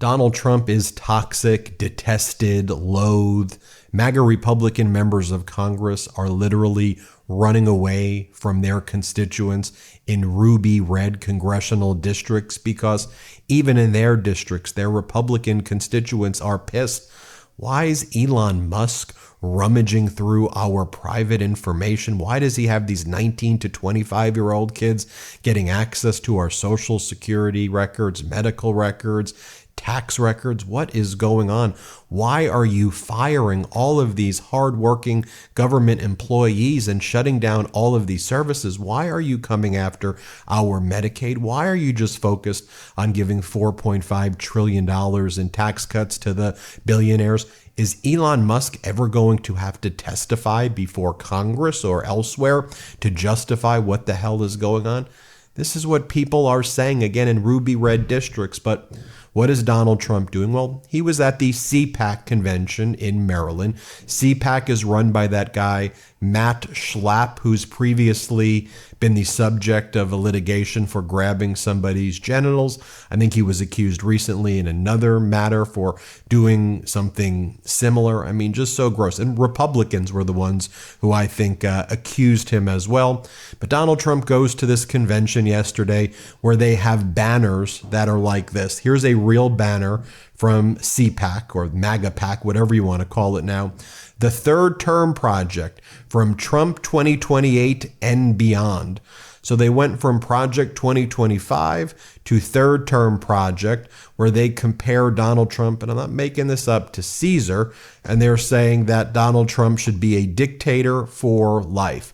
Donald Trump is toxic, detested, loathed. MAGA Republican members of Congress are literally running away from their constituents in ruby red congressional districts because even in their districts, their Republican constituents are pissed. Why is Elon Musk rummaging through our private information? Why does he have these 19 to 25-year-old kids getting access to our social security records, medical records, tax records? What is going on? Why are you firing all of these hardworking government employees and shutting down all of these services? Why are you coming after our Medicaid? Why are you just focused on giving $4.5 trillion in tax cuts to the billionaires? Is Elon Musk ever going to have to testify before Congress or elsewhere to justify what the hell is going on? This is what people are saying again in ruby red districts, but what is Donald Trump doing? Well, he was at the CPAC convention in Maryland. CPAC is run by that guy, Matt Schlapp, who's previously been the subject of a litigation for grabbing somebody's genitals. I think he was accused recently in another matter for doing something similar. I mean, just so gross. And Republicans were the ones who I think accused him as well. But Donald Trump goes to this convention yesterday where they have banners that are like this. Here's a real banner from CPAC or MAGA PAC, whatever you want to call it now. The Third Term Project from Trump 2028 and beyond. So they went from Project 2025 to Third Term Project, where they compare Donald Trump, and I'm not making this up, to Caesar, and they're saying that Donald Trump should be a dictator for life.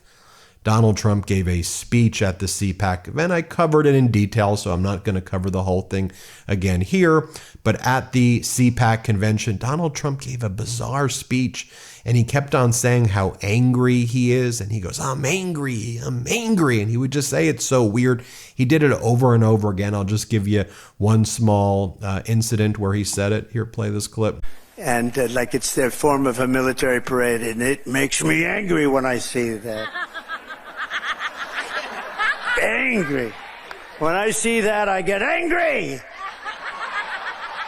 Donald Trump gave a speech at the CPAC event. I covered it in detail, so I'm not going to cover the whole thing again here. But at the CPAC convention, Donald Trump gave a bizarre speech, and he kept on saying how angry he is. And he goes, I'm angry. And he would just say it's so weird. He did it over and over again. I'll just give you one small incident where he said it. Here, play this clip. And like it's their form of a military parade, and it makes me angry when I see that. Angry. When I see that, I get angry.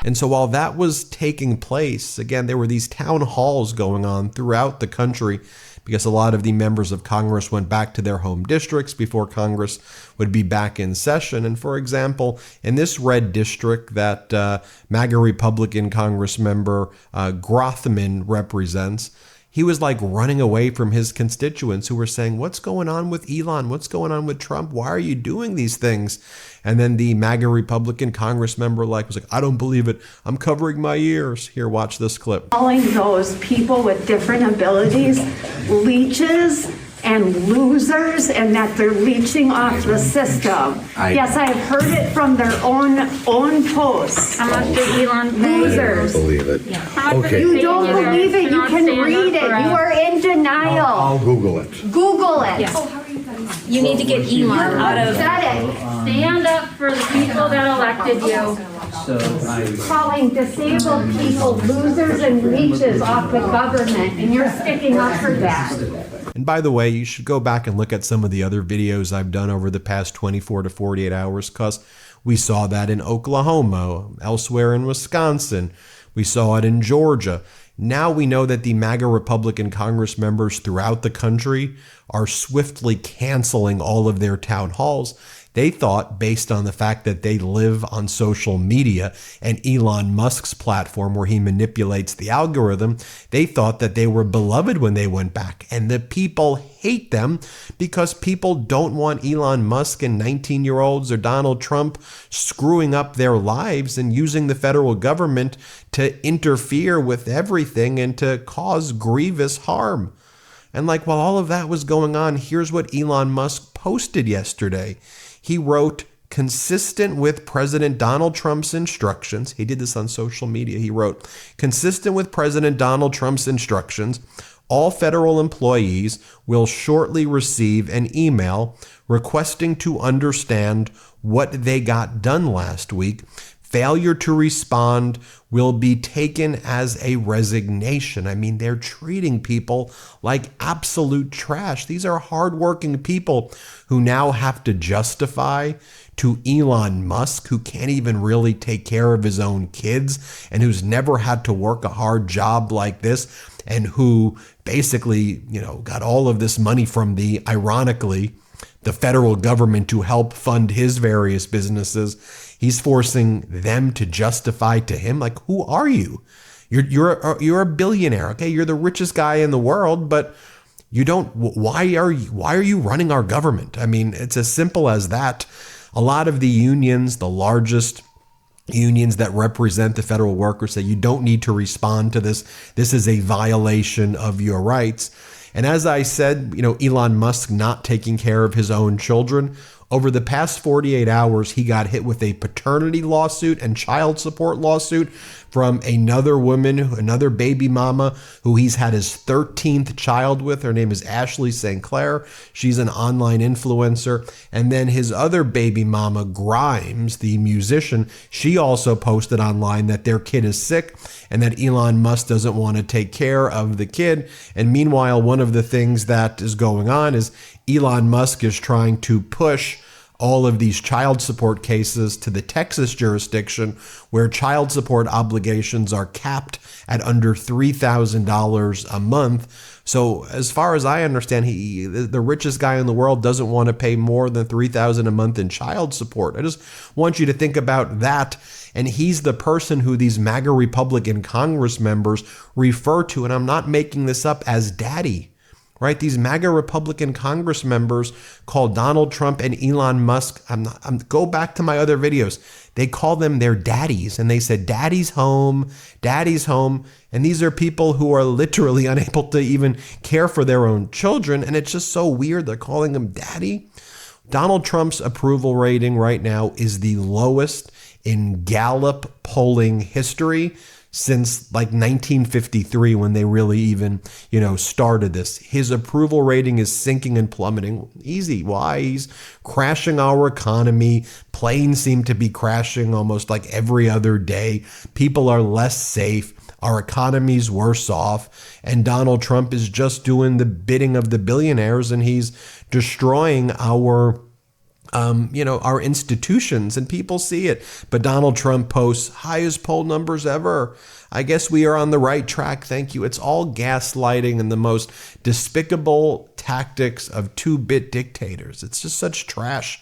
And so while that was taking place, again, there were these town halls going on throughout the country because a lot of the members of Congress went back to their home districts before Congress would be back in session. And for example, in this red district that MAGA Republican Congress member Grothman represents, he was like running away from his constituents who were saying, what's going on with Elon? What's going on with Trump? Why are you doing these things? And then the MAGA Republican Congress member was like, I don't believe it. I'm covering my ears. Here, watch this clip. Calling those people with different abilities leeches and losers, and that they're leeching off the system. Yes, I have heard it from their own posts. How much did Elon pay? Losers. I don't believe it. Yeah. Okay. You don't believe it. You can read it. You are in denial. I'll Google it. Google it. Yes. You need to get Elon out of. Stand up for the people that elected you. Calling disabled people losers and leeches off the government, and you're sticking up for that. And by the way, you should go back and look at some of the other videos I've done over the past 24 to 48 hours, because we saw that in Oklahoma, elsewhere in Wisconsin. We saw it in Georgia. Now we know that the MAGA Republican Congress members throughout the country are swiftly canceling all of their town halls. They thought, based on the fact that they live on social media and Elon Musk's platform where he manipulates the algorithm, they thought that they were beloved when they went back. And the people hate them because people don't want Elon Musk and 19-year-olds or Donald Trump screwing up their lives and using the federal government to interfere with everything and to cause grievous harm. And while all of that was going on, here's what Elon Musk posted yesterday. He wrote, consistent with President Donald Trump's instructions, he did this on social media, he wrote, consistent with President Donald Trump's instructions, all federal employees will shortly receive an email requesting to understand what they got done last week. failure to respond will be taken as a resignation. I mean, they're treating people like absolute trash. These are hardworking people who now have to justify to Elon Musk, who can't even really take care of his own kids and who's never had to work a hard job like this, and who basically, got all of this money from ironically, the federal government to help fund his various businesses. He's forcing them to justify to him, like, who are you? You're a billionaire, okay? You're the richest guy in the world, but you don't. Why are you running our government? I mean, it's as simple as that. A lot of the unions, the largest unions that represent the federal workers, say you don't need to respond to this. This is a violation of your rights. And as I said, Elon Musk not taking care of his own children. Over the past 48 hours, he got hit with a paternity lawsuit and child support lawsuit from another woman, another baby mama who he's had his 13th child with. Her name is Ashley St. Clair. She's an online influencer. And then his other baby mama, Grimes, the musician, she also posted online that their kid is sick and that Elon Musk doesn't want to take care of the kid. And meanwhile, one of the things that is going on is Elon Musk is trying to push all of these child support cases to the Texas jurisdiction, where child support obligations are capped at under $3,000 a month. So as far as I understand, the richest guy in the world doesn't want to pay more than $3,000 a month in child support. I just want you to think about that. And he's the person who these MAGA Republican Congress members refer to, and I'm not making this up, as daddy. Right? These MAGA Republican Congress members call Donald Trump and Elon Musk. Go back to my other videos. They call them their daddies, and they said, daddy's home, daddy's home. And these are people who are literally unable to even care for their own children. And it's just so weird. They're calling him daddy. Donald Trump's approval rating right now is the lowest in Gallup polling history since like 1953, when they really even, started this. His approval rating is sinking and plummeting. Easy. Why? He's crashing our economy. Planes seem to be crashing almost like every other day. People are less safe. Our economy's worse off. And Donald Trump is just doing the bidding of the billionaires, and he's destroying our institutions, and people see it. But Donald Trump posts highest poll numbers ever. I guess we are on the right track. Thank you. It's all gaslighting and the most despicable tactics of 2-bit dictators. It's just such trash.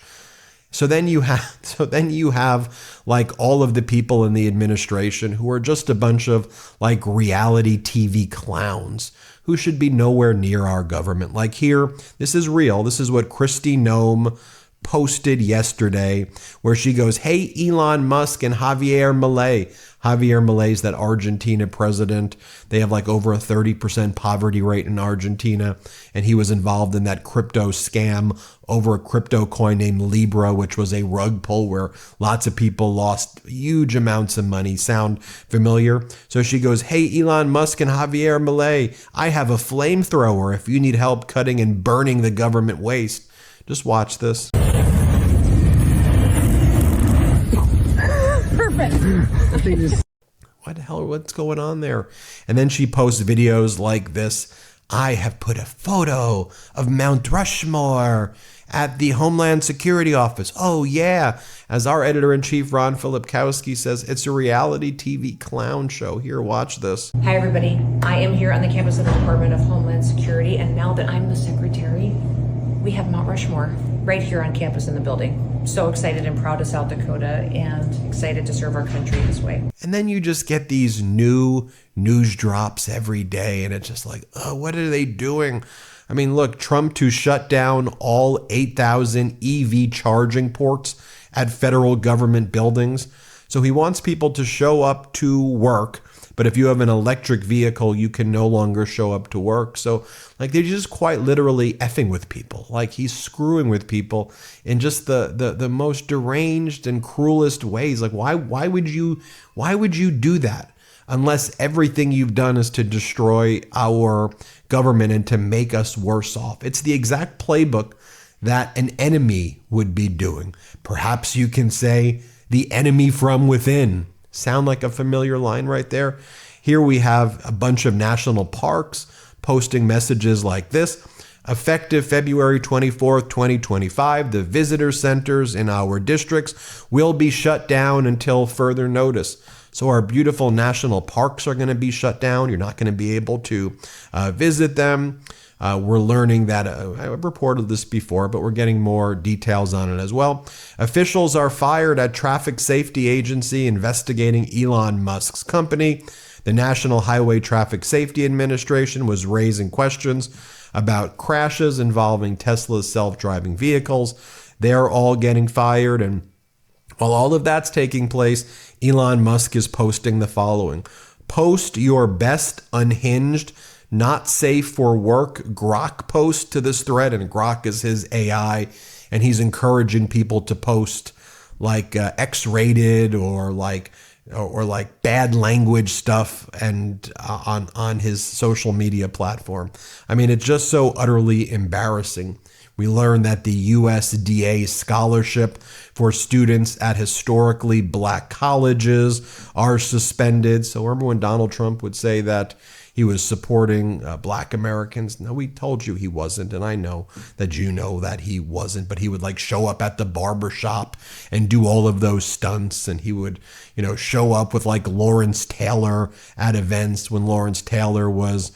So then you have like all of the people in the administration who are just a bunch of like reality TV clowns who should be nowhere near our government. Like here, this is real. This is what Kristi Noem posted yesterday, where she goes, hey, Elon Musk and Javier Milei. Javier Milei is that Argentina president. They have like over a 30% poverty rate in Argentina. And he was involved in that crypto scam over a crypto coin named Libra, which was a rug pull where lots of people lost huge amounts of money. Sound familiar? So she goes, hey, Elon Musk and Javier Milei, I have a flamethrower if you need help cutting and burning the government waste. Just watch this. Perfect. What the hell? What's going on there? And then she posts videos like this. I have put a photo of Mount Rushmore at the Homeland Security Office. Oh, yeah. As our editor-in-chief, Ron Filipkowski, says, it's a reality TV clown show. Here, watch this. Hi, everybody. I am here on the campus of the Department of Homeland Security, and now that I'm the secretary, we have Mount Rushmore right here on campus in the building. So excited and proud of South Dakota, and excited to serve our country this way. And then you just get these new news drops every day, and it's just like, oh, what are they doing? I mean, look, Trump to shut down all 8,000 EV charging ports at federal government buildings. So he wants people to show up to work, but if you have an electric vehicle, you can no longer show up to work. So like they're just quite literally effing with people. Like he's screwing with people in just the most deranged and cruelest ways. Like why would you do that? Unless everything you've done is to destroy our government and to make us worse off. It's the exact playbook that an enemy would be doing. Perhaps you can say the enemy from within. Sound like a familiar line right there? Here we have a bunch of national parks posting messages like this. Effective February 24th, 2025, the visitor centers in our districts will be shut down until further notice. So our beautiful national parks are going to be shut down. You're not going to be able to visit them. We're learning that, I've reported this before, but we're getting more details on it as well. Officials are fired at Traffic Safety Agency investigating Elon Musk's company. The National Highway Traffic Safety Administration was raising questions about crashes involving Tesla's self-driving vehicles. They're all getting fired. And while all of that's taking place, Elon Musk is posting the following. Post your best unhinged, not safe for work GOP post to this thread. And GOP is his AI. And he's encouraging people to post like X-rated or like bad language stuff and on his social media platform. I mean, it's just so utterly embarrassing. We learned that the USDA scholarship for students at historically black colleges are suspended. So remember when Donald Trump would say that he was supporting black Americans? No, we told you he wasn't. And I know that you know that he wasn't, but he would like show up at the barber shop and do all of those stunts. And he would, show up with like Lawrence Taylor at events when Lawrence Taylor was,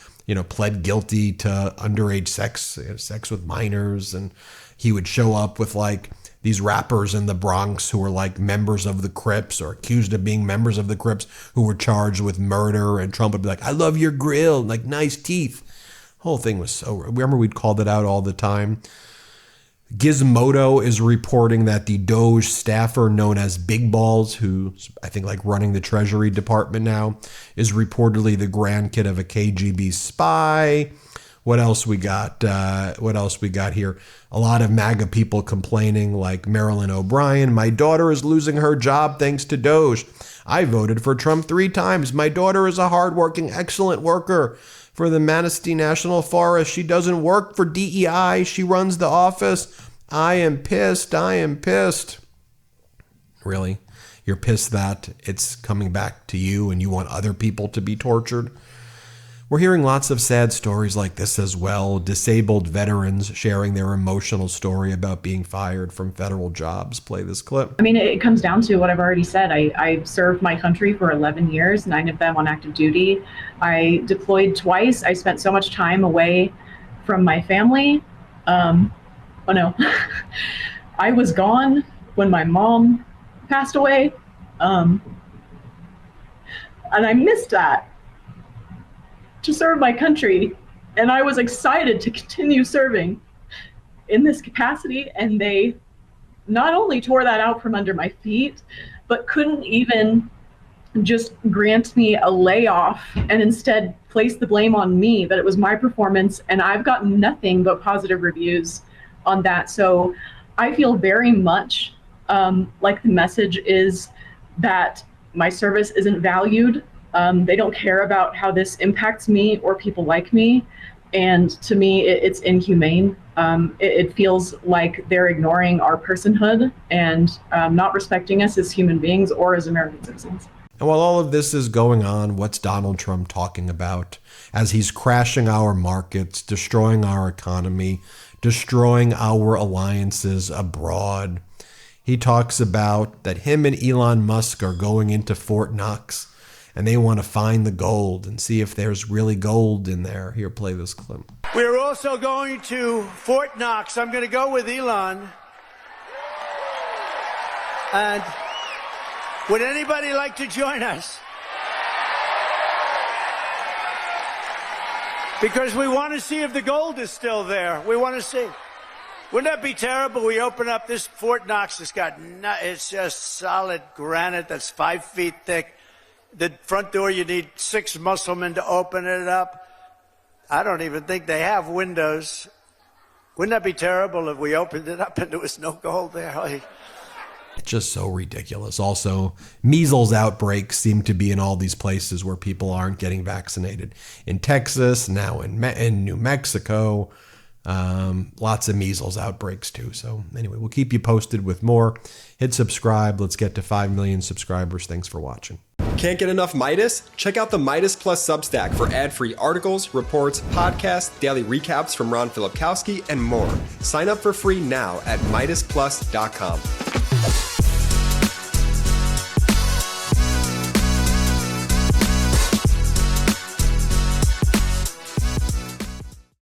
pled guilty to underage sex with minors. And he would show up with like these rappers in the Bronx who were like members of the Crips or accused of being members of the Crips who were charged with murder. And Trump would be like, I love your grill, like nice teeth. The whole thing was so, remember we'd call that out all the time. Gizmodo is reporting that the D.O.G.E staffer known as Big Balls, who's I think like running the Treasury Department now, is reportedly the grandkid of a KGB spy. What else we got? Here? A lot of MAGA people complaining like Marilyn O'Brien. My daughter is losing her job thanks to D.O.G.E. I voted for Trump 3 times. My daughter is a hardworking, excellent worker for the Manistee National Forest. She doesn't work for DEI. She runs the office. I am pissed. Really? You're pissed that it's coming back to you and you want other people to be tortured? We're hearing lots of sad stories like this as well. Disabled veterans sharing their emotional story about being fired from federal jobs. Play this clip. I mean, it comes down to what I've already said. I served my country for 11 years, 9 of them on active duty. I deployed twice. I spent so much time away from my family. I was gone when my mom passed away. And I missed that. To serve my country, and I was excited to continue serving in this capacity, and they not only tore that out from under my feet, but couldn't even just grant me a layoff and instead place the blame on me that it was my performance, and I've gotten nothing but positive reviews on that. So I feel very much like the message is that my service isn't valued. They don't care about how this impacts me or people like me. And to me, it's inhumane. It feels like they're ignoring our personhood and not respecting us as human beings or as American citizens. And while all of this is going on, what's Donald Trump talking about as he's crashing our markets, destroying our economy, destroying our alliances abroad? He talks about that him and Elon Musk are going into Fort Knox and they want to find the gold and see if there's really gold in there. Here, play this clip. We're also going to Fort Knox. I'm going to go with Elon. And would anybody like to join us? Because we want to see if the gold is still there. We want to see. Wouldn't that be terrible? We open up this Fort Knox. It's just solid granite that's 5 feet thick. The front door, you need 6 musclemen to open it up. I don't even think they have windows. Wouldn't that be terrible if we opened it up and there was no gold there? It's just so ridiculous. Also, measles outbreaks seem to be in all these places where people aren't getting vaccinated. In Texas, now in New Mexico. Lots of measles outbreaks too. So anyway, we'll keep you posted with more. Hit subscribe. Let's get to 5 million subscribers. Thanks for watching. Can't get enough Meidas? Check out the Meidas Plus Substack for ad-free articles, reports, podcasts, daily recaps from Ron Filipkowski, and more. Sign up for free now at MeidasPlus.com.